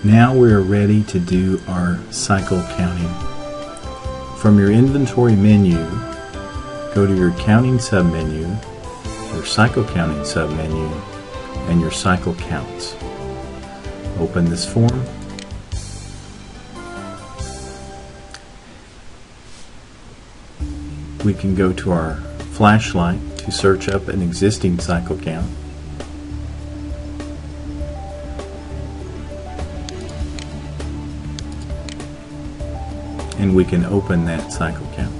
Now we're ready to do our cycle counting. From your inventory menu, go to your counting submenu, your cycle counting submenu, and your cycle counts. Open this form. We can go to our flashlight to search up an existing cycle count. And we can open that cycle count.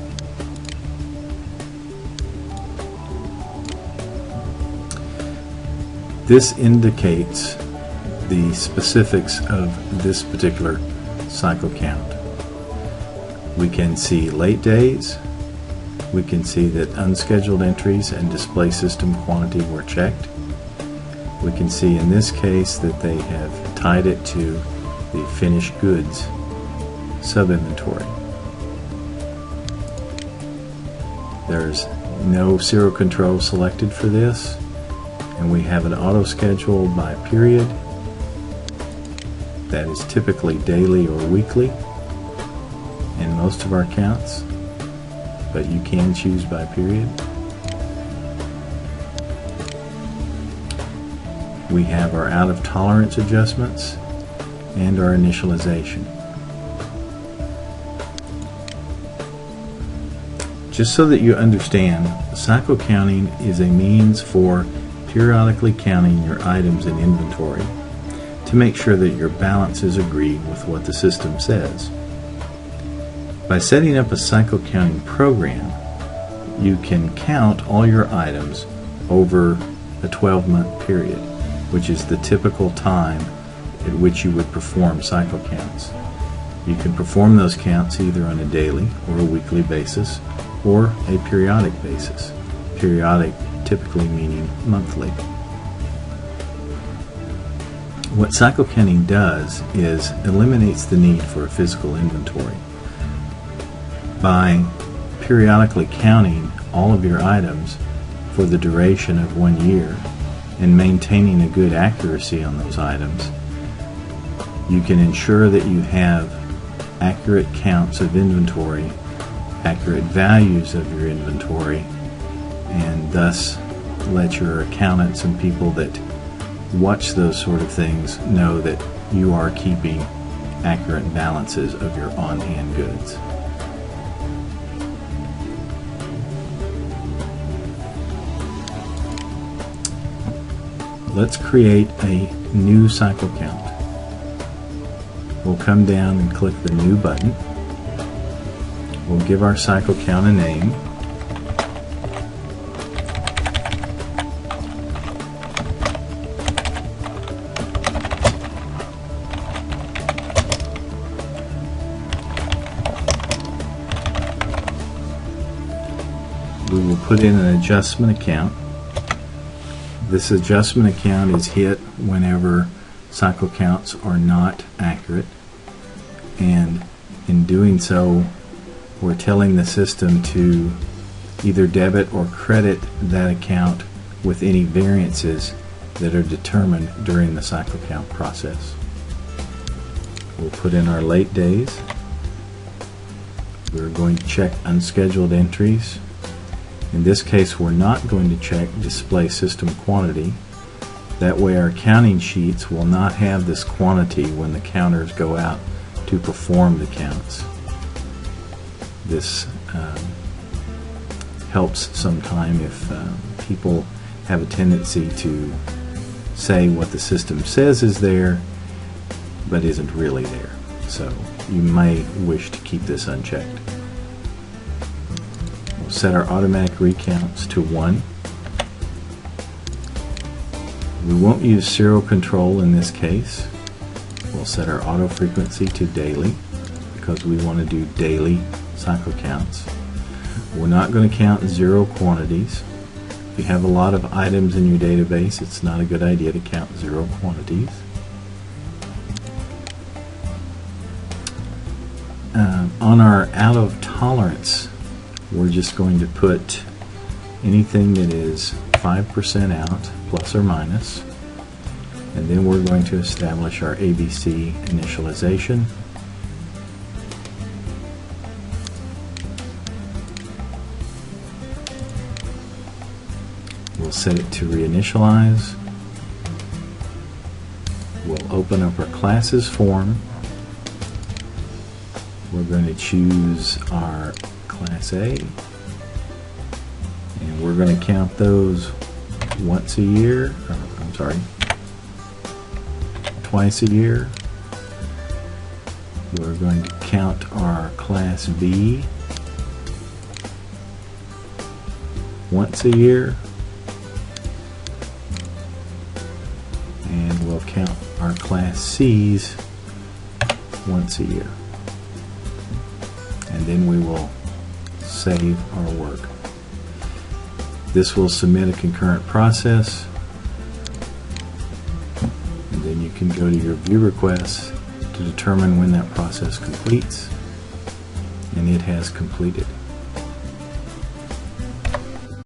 This indicates the specifics of this particular cycle count. We can see late days. We can see that unscheduled entries and display system quantity were checked. We can see in this case that they have tied it to the finished goods sub-inventory. There's no serial control selected for this, and we have an auto schedule by period that is typically daily or weekly in most of our counts, but you can choose by period. We have our out of tolerance adjustments and our initialization. Just so that you understand, cycle counting is a means for periodically counting your items in inventory to make sure that your balances agree with what the system says. By setting up a cycle counting program, you can count all your items over a 12-month period, which is the typical time at which you would perform cycle counts. You can perform those counts either on a daily or a weekly basis, or a periodic basis. Periodic typically meaning monthly. What cycle counting does is eliminates the need for a physical inventory. By periodically counting all of your items for the duration of 1 year and maintaining a good accuracy on those items, you can ensure that you have accurate counts of inventory, accurate values of your inventory, and thus let your accountants and people that watch those sort of things know that you are keeping accurate balances of your on-hand goods. Let's create a new cycle count. We'll come down and click the New button. We'll give our cycle count a name. We will put in an adjustment account. This adjustment account is hit whenever cycle counts are not accurate, and in doing so we're telling the system to either debit or credit that account with any variances that are determined during the cycle count process. We'll put in our late days. We're going to check unscheduled entries. In this case, we're not going to check display system quantity. That way our counting sheets will not have this quantity when the counters go out to perform the counts. This helps sometime if people have a tendency to say what the system says is there but isn't really there. So you may wish to keep this unchecked. We'll set our automatic recounts to 1. We won't use serial control in this case. We'll set our auto frequency to daily because we want to do daily cycle counts. We're not going to count zero quantities. If you have a lot of items in your database, it's not a good idea to count zero quantities. On our out of tolerance, we're just going to put anything that is 5% out, plus or minus. And then we're going to establish our ABC initialization. We'll set it to reinitialize. We'll open up our classes form. We're going to choose our Class A, and we're going to count those once a year, twice a year. We're going to count our Class B once a year, and we'll count our Class C's once a year. And then we will save our work. This will submit a concurrent process, and then you can go to your view requests to determine when that process completes, and it has completed.